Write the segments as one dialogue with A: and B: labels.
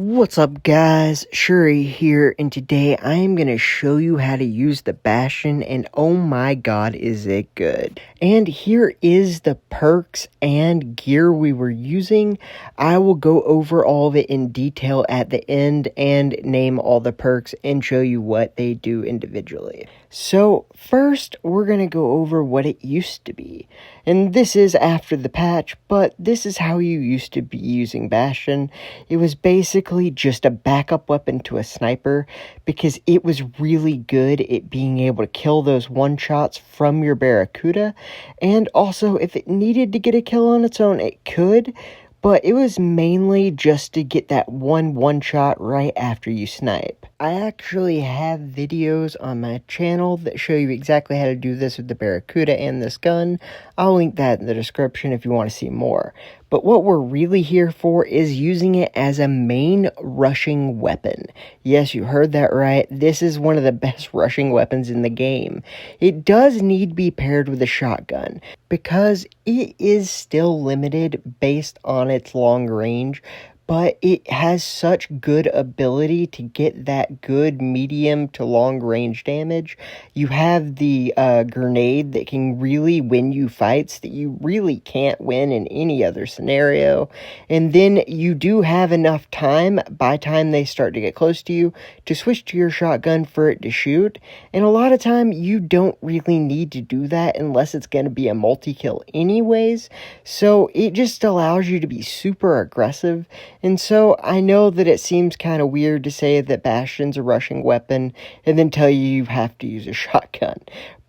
A: What's up guys, Shouri here, and today I am going to show you how to use the Bastion, and oh my god is it good. And here is the perks and gear we were using. I will go over all of it in detail at the end and name all the perks and show you what they do individually. So first we're going to go over what it used to be. And this is after the patch, but this is how you used to be using Bastion. It was basically just a backup weapon to a sniper because it was really good at being able to kill those one-shots from your barracuda. And also, if it needed to get a kill on its own, it could. But it was mainly just to get that one-shot right after you snipe. I actually have videos on my channel that show you exactly how to do this with the barracuda and this gun. I'll link that in the description if you want to see more. But what we're really here for is using it as a main rushing weapon. Yes, you heard that right. This is one of the best rushing weapons in the game. It does need to be paired with a shotgun because it is still limited based on its long range. But it has such good ability to get that good medium to long range damage. You have the grenade that can really win you fights that you really can't win in any other scenario. And then you do have enough time by time they start to get close to you to switch to your shotgun for it to shoot. And a lot of time you don't really need to do that unless it's going to be a multi-kill anyways. So it just allows you to be super aggressive. And so I know that it seems kind of weird to say that Bastion's a rushing weapon and then tell you have to use a shotgun.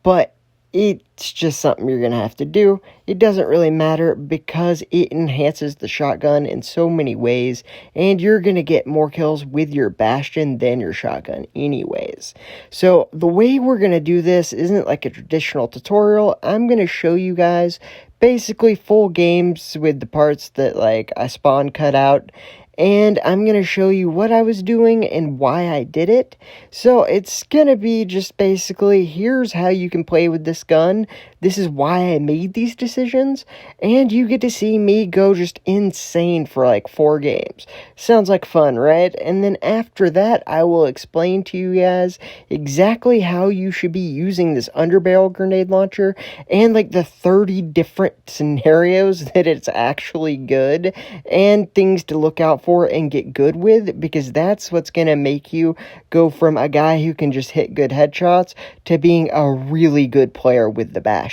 A: But it's just something you're going to have to do. It doesn't really matter because it enhances the shotgun in so many ways. And you're going to get more kills with your Bastion than your shotgun anyways. So the way we're going to do this isn't like a traditional tutorial. I'm going to show you guys basically full games with the parts that I spawn cut out, and I'm going to show you what I was doing and why I did it. So it's going to be just basically, here's how you can play with this gun. This is why I made these decisions. And you get to see me go just insane for 4 games. Sounds like fun, right? And then after that, I will explain to you guys exactly how you should be using this underbarrel grenade launcher and the 30 different scenarios that it's actually good and things to look out for and get good with, because that's what's going to make you go from a guy who can just hit good headshots to being a really good player with the Bastion.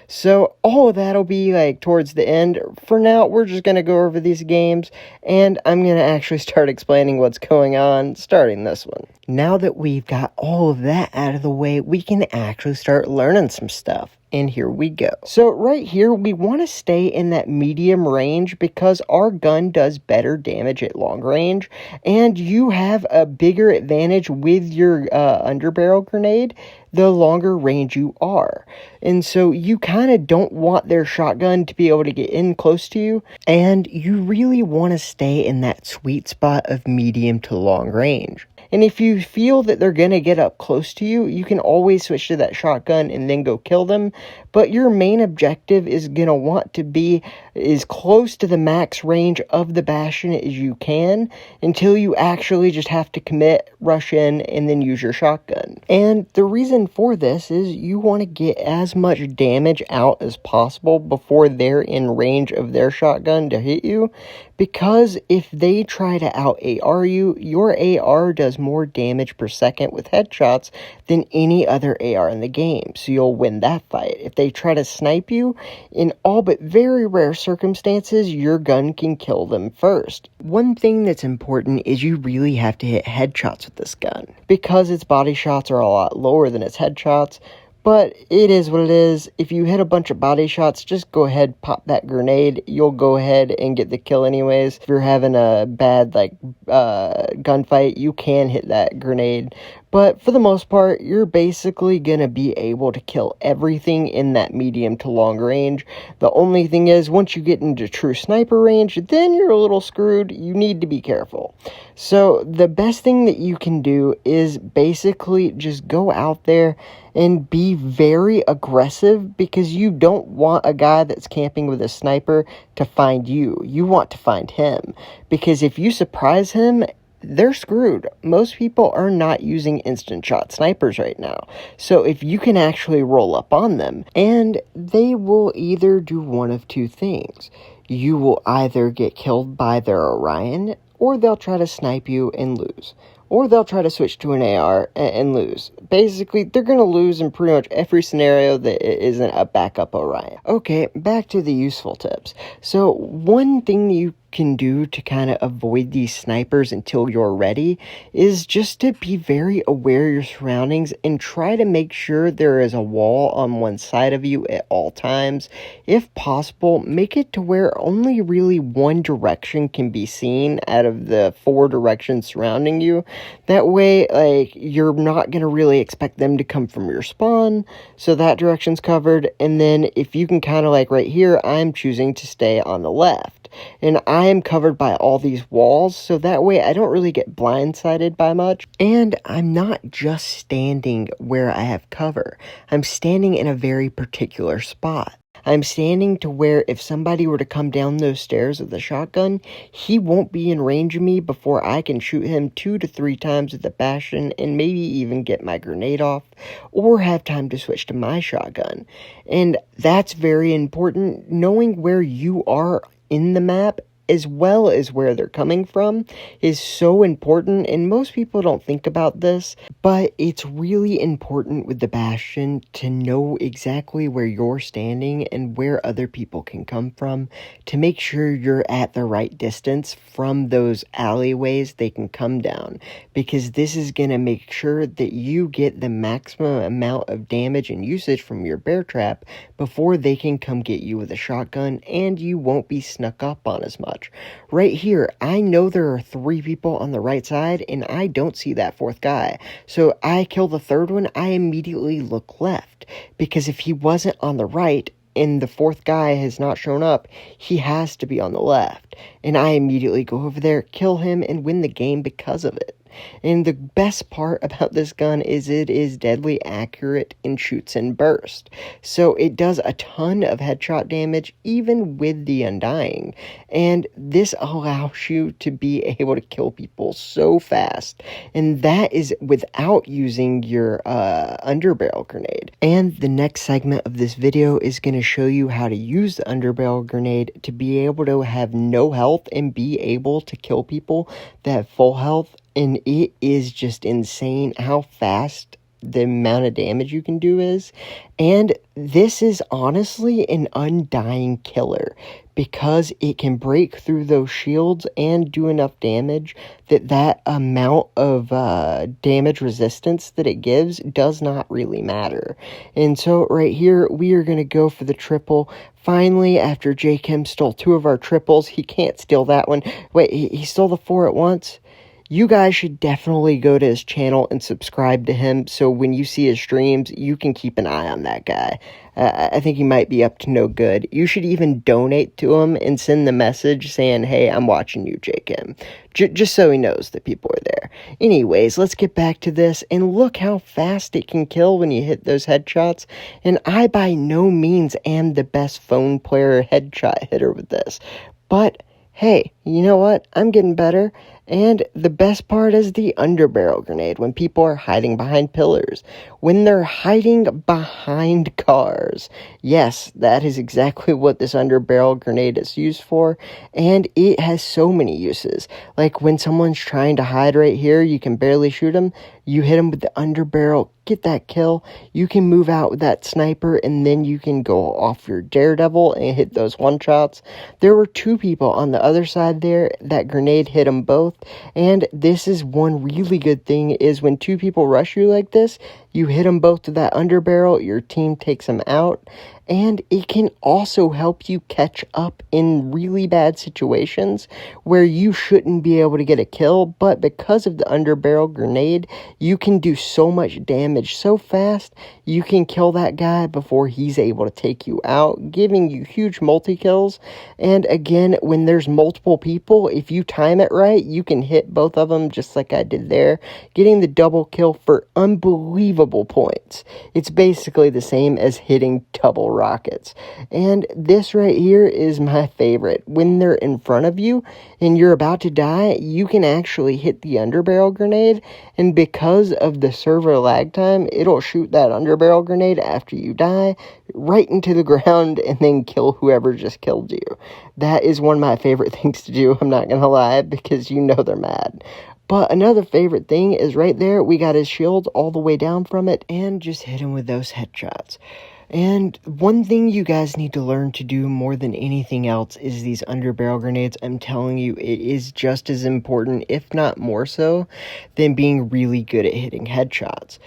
A: So all of that'll be towards the end. For now, we're just going to go over these games, and I'm going to actually start explaining what's going on starting this one. Now that we've got all of that out of the way, we can actually start learning some stuff. And here we go. So right here, we want to stay in that medium range because our gun does better damage at long range. And you have a bigger advantage with your underbarrel grenade the longer range you are. And so you kind of don't want their shotgun to be able to get in close to you. And you really want to stay in that sweet spot of medium to long range. And if you feel that they're going to get up close to you, you can always switch to that shotgun and then go kill them. But your main objective is going to want to be as close to the max range of the Bastion as you can until you actually just have to commit, rush in, and then use your shotgun. And the reason for this is you want to get as much damage out as possible before they're in range of their shotgun to hit you. Because if they try to out-AR you, your AR does more damage per second with headshots than any other AR in the game. So you'll win that fight. If they try to snipe you, in all but very rare circumstances, your gun can kill them first. One thing that's important is you really have to hit headshots with this gun. Because its body shots are a lot lower than its headshots. But it is what it is. If you hit a bunch of body shots, just go ahead, pop that grenade. You'll go ahead and get the kill anyways. If you're having a bad gunfight, you can hit that grenade. But for the most part, you're basically going to be able to kill everything in that medium to long range. The only thing is, once you get into true sniper range, then you're a little screwed. You need to be careful. So the best thing that you can do is basically just go out there and be very aggressive, because you don't want a guy that's camping with a sniper to find you. You want to find him, because if you surprise him, they're screwed. Most people are not using instant shot snipers right now. So if you can actually roll up on them, and they will either do one of two things. You will either get killed by their Orion, or they'll try to snipe you and lose. Or they'll try to switch to an AR and lose. Basically, they're going to lose in pretty much every scenario that isn't a backup Orion. Okay, back to the useful tips. So, one thing you can do to kind of avoid these snipers until you're ready is just to be very aware of your surroundings and try to make sure there is a wall on one side of you at all times. If possible, make it to where only really one direction can be seen out of the 4 directions surrounding you. That way, like, you're not going to really expect them to come from your spawn, so that direction's covered. And then if you can kind of, like right here, I'm choosing to stay on the left, and I am covered by all these walls, so that way I don't really get blindsided by much. And I'm not just standing where I have cover. I'm standing in a very particular spot. I'm standing to where if somebody were to come down those stairs with a shotgun, he won't be in range of me before I can shoot him 2 to 3 times with the Bastion and maybe even get my grenade off or have time to switch to my shotgun. And that's very important. Knowing where you are in the map as well as where they're coming from is so important, and most people don't think about this, but it's really important with the Bastion to know exactly where you're standing and where other people can come from to make sure you're at the right distance from those alleyways they can come down, because this is going to make sure that you get the maximum amount of damage and usage from your bear trap before they can come get you with a shotgun, and you won't be snuck up on as much. Right here, I know there are 3 people on the right side, and I don't see that 4th guy. So I kill the 3rd one, I immediately look left, because if he wasn't on the right and the 4th guy has not shown up, he has to be on the left. And I immediately go over there, kill him, and win the game because of it. And the best part about this gun is it is deadly accurate in shoots and burst. So it does a ton of headshot damage even with the Undying. And this allows you to be able to kill people so fast. And that is without using your underbarrel grenade. And the next segment of this video is going to show you how to use the underbarrel grenade to be able to have no health and be able to kill people that have full health. And it is just insane how fast the amount of damage you can do is. And this is honestly an undying killer, because it can break through those shields and do enough damage that amount of damage resistance that it gives does not really matter. And so right here, we are going to go for the triple. Finally, after J. Kim stole 2 of our triples, he can't steal that one. Wait, he stole the 4 at once? You guys should definitely go to his channel and subscribe to him, so when you see his streams, you can keep an eye on that guy. I think he might be up to no good. You should even donate to him and send the message saying, hey, I'm watching you, J. Kim. Just so he knows that people are there. Anyways, let's get back to this, and look how fast it can kill when you hit those headshots. And I by no means am the best phone player headshot hitter with this, but hey, you know what? I'm getting better. And the best part is the underbarrel grenade, when people are hiding behind pillars, when they're hiding behind cars. Yes, that is exactly what this underbarrel grenade is used for, and it has so many uses. Like when someone's trying to hide right here, you can barely shoot them. You hit them with the underbarrel, get that kill. You can move out with that sniper, and then you can go off your daredevil and hit those one-shots. There were 2 people on the other side there. That grenade hit them both. And this is one really good thing, is when 2 people rush you like this, You hit them both to that underbarrel, your team takes them out, and it can also help you catch up in really bad situations where you shouldn't be able to get a kill, but because of the underbarrel grenade, you can do so much damage so fast, you can kill that guy before he's able to take you out, giving you huge multi-kills. And again, when there's multiple people, if you time it right, you can hit both of them just like I did there, getting the double kill for unbelievable points. It's basically the same as hitting double rockets. And this right here is my favorite. When they're in front of you and you're about to die, you can actually hit the underbarrel grenade, and because of the server lag time, it'll shoot that underbarrel grenade after you die right into the ground and then kill whoever just killed you. That is one of my favorite things to do, I'm not gonna lie, because you know they're mad. But another favorite thing is right there, we got his shield all the way down from it, and just hit him with those headshots. And one thing you guys need to learn to do more than anything else is these underbarrel grenades. I'm telling you, it is just as important, if not more so, than being really good at hitting headshots.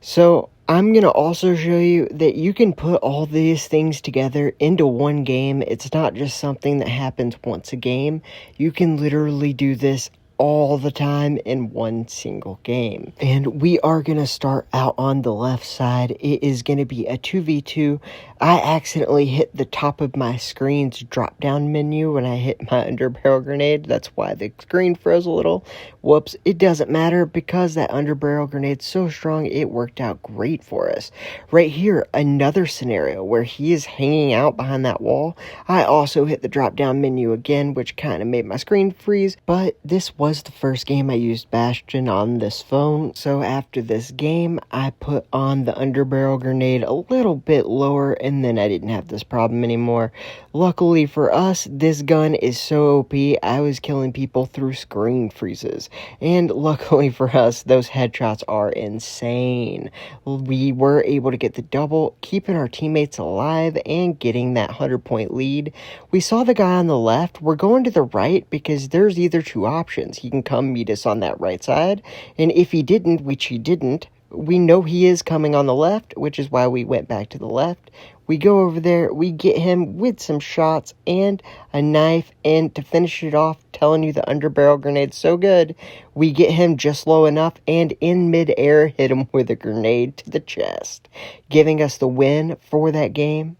A: So I'm going to also show you that you can put all these things together into one game. It's not just something that happens once a game. You can literally do this all the time in one single game. And we are going to start out on the left side. It is going to be a 2v2. I accidentally hit the top of my screen's drop down menu when I hit my underbarrel grenade. That's why the screen froze a little. Whoops. It doesn't matter because that underbarrel grenade's so strong, it worked out great for us. Right here, another scenario where he is hanging out behind that wall. I also hit the drop down menu again, which kind of made my screen freeze, but this was the first game I used Bastion on this phone. So after this game, I put on the underbarrel grenade a little bit lower, and then I didn't have this problem anymore. Luckily for us, this gun is so OP, I was killing people through screen freezes. And luckily for us, those headshots are insane. We were able to get the double, keeping our teammates alive and getting that 100-point lead. We saw the guy on the left. We're going to the right because there's either two options. He can come meet us on that right side, and if he didn't, which he didn't, we know he is coming on the left, which is why we went back to the left. We go over there, we get him with some shots and a knife, and to finish it off, telling you the underbarrel grenade's so good, we get him just low enough and in midair hit him with a grenade to the chest, giving us the win for that game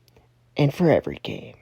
A: and for every game.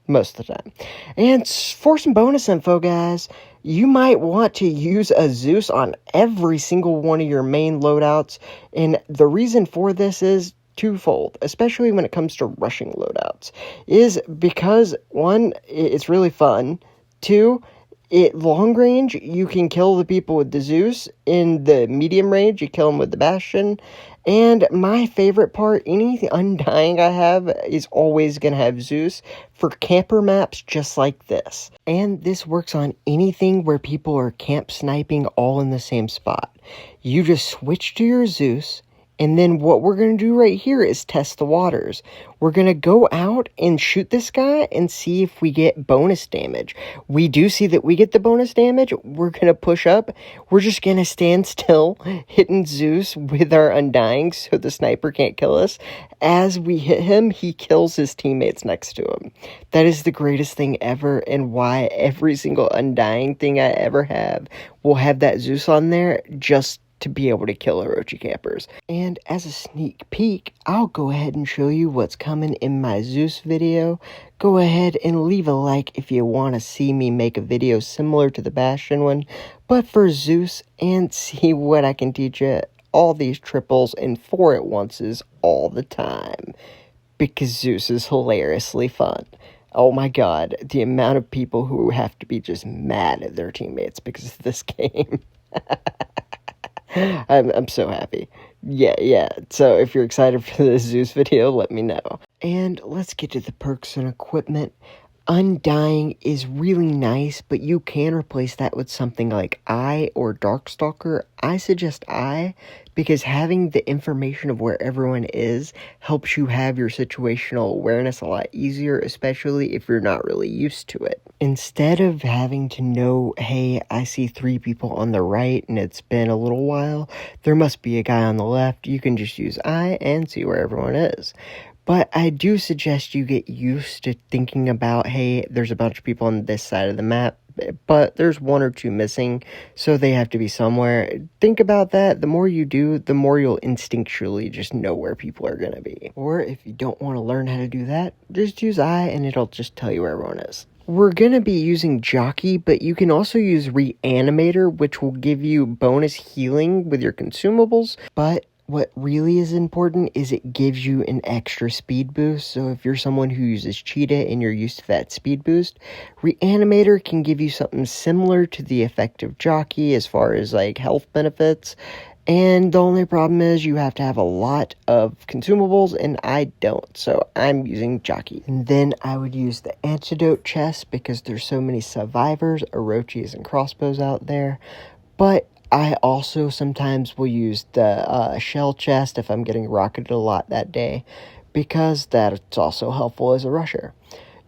A: Most of the time. And for some bonus info, guys, you might want to use a Zeus on every single one of your main loadouts, and the reason for this is twofold, especially when it comes to rushing loadouts, is because, one, it's really fun, two, at long range, you can kill the people with the Zeus. In the medium range, you kill them with the Bastion. And my favorite part, any Undying I have is always going to have Zeus for camper maps just like this. And this works on anything where people are camp sniping all in the same spot. You just switch to your Zeus, and then what we're going to do right here is test the waters. We're going to go out and shoot this guy and see if we get bonus damage. We do see that we get the bonus damage. We're going to push up. We're just going to stand still, hitting Zeus with our Undying so the sniper can't kill us. As we hit him, he kills his teammates next to him. That is the greatest thing ever, and why every single Undying thing I ever have will have that Zeus on there just to be able to kill Orochi campers. And as a sneak peek, I'll go ahead and show you what's coming in my Zeus video. Go ahead and leave a like if you want to see me make a video similar to the Bastion one, but for Zeus, and see what I can teach you all these triples and 4 at onces all the time. Because Zeus is hilariously fun. Oh my god, the amount of people who have to be just mad at their teammates because of this game. I'm so happy. Yeah. So if you're excited for this Zeus video, let me know. And let's get to the perks and equipment. Undying is really nice, but you can replace that with something like Eye or Darkstalker. I suggest Eye because having the information of where everyone is helps you have your situational awareness a lot easier, especially if you're not really used to it. Instead of having to know, hey, I see 3 people on the right and it's been a little while, there must be a guy on the left, you can just use Eye and see where everyone is. But I do suggest you get used to thinking about, hey, there's a bunch of people on this side of the map, but there's 1 or 2 missing, so they have to be somewhere. Think about that. The more you do, the more you'll instinctually just know where people are going to be. Or if you don't want to learn how to do that, just use Eye and it'll just tell you where everyone is. We're going to be using Jockey, but you can also use Reanimator, which will give you bonus healing with your consumables, but what really is important is it gives you an extra speed boost. So if you're someone who uses Cheetah and you're used to that speed boost, Reanimator can give you something similar to the effect of Jockey as far as like health benefits. And the only problem is you have to have a lot of consumables, and I don't, so I'm using Jockey. And then I would use the Antidote chest because there's so many survivors, Orochis, and crossbows out there. But I also sometimes will use the shell chest if I'm getting rocketed a lot that day, because that's also helpful as a rusher.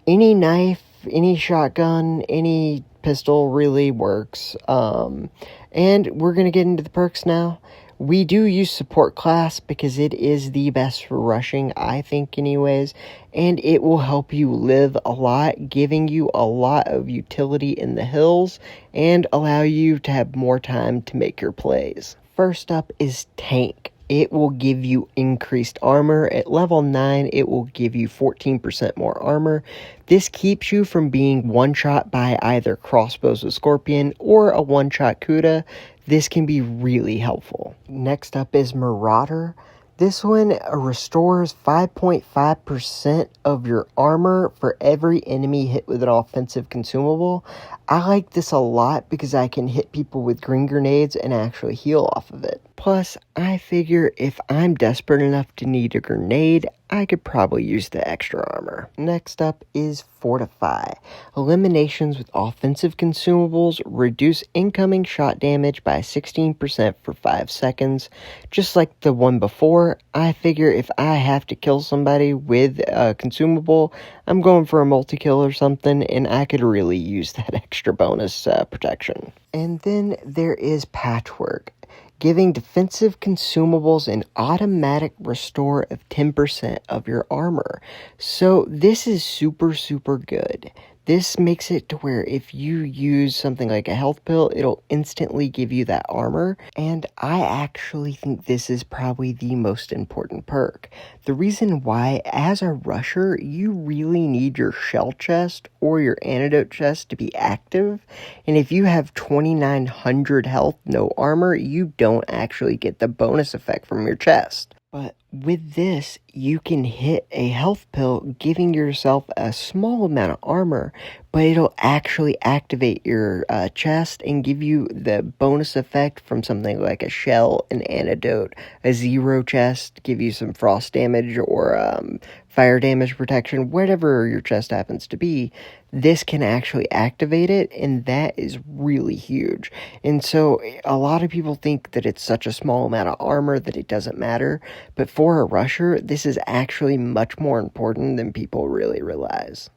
A: Any knife, any shotgun, any pistol really works. And we're going to get into the perks now. We do use support class because it is the best for rushing, I think anyways, and it will help you live a lot, giving you a lot of utility in the hills and allow you to have more time to make your plays. First up is tank. It will give you increased armor. At level 9, it will give you 14% more armor. This keeps you from being one-shot by either crossbows with Scorpion or a one-shot Kuda. This can be really helpful. Next up is Marauder. This one restores 5.5% of your armor for every enemy hit with an offensive consumable. I like this a lot because I can hit people with green grenades and actually heal off of it. Plus, I figure if I'm desperate enough to need a grenade, I could probably use the extra armor. Next up is Fortify. Eliminations with offensive consumables reduce incoming shot damage by 16% for 5 seconds. Just like the one before, I figure if I have to kill somebody with a consumable, I'm going for a multi-kill or something, and I could really use that extra bonus protection. And then there is Patchwork, giving defensive consumables an automatic restore of 10% of your armor. So this is super, super good. This makes it to where if you use something like a health pill, it'll instantly give you that armor. And I actually think this is probably the most important perk. The reason why, as a rusher, you really need your shell chest or your antidote chest to be active. And if you have 2,900 health, no armor, you don't actually get the bonus effect from your chest. But with this, you can hit a health pill, giving yourself a small amount of armor, but it'll actually activate your chest and give you the bonus effect from something like a shell, an antidote, a zero chest, give you some frost damage or fire damage protection, whatever your chest happens to be. This can actually activate it, and that is really huge. And so a lot of people think that it's such a small amount of armor that it doesn't matter, but for a rusher, this is actually much more important than people really realize.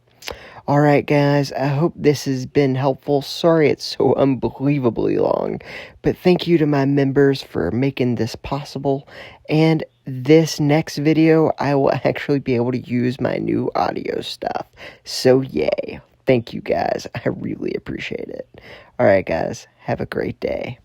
A: Alright guys, I hope this has been helpful. Sorry it's so unbelievably long, but thank you to my members for making this possible. And this next video, I will actually be able to use my new audio stuff. So yay. Thank you guys. I really appreciate it. Alright guys, have a great day.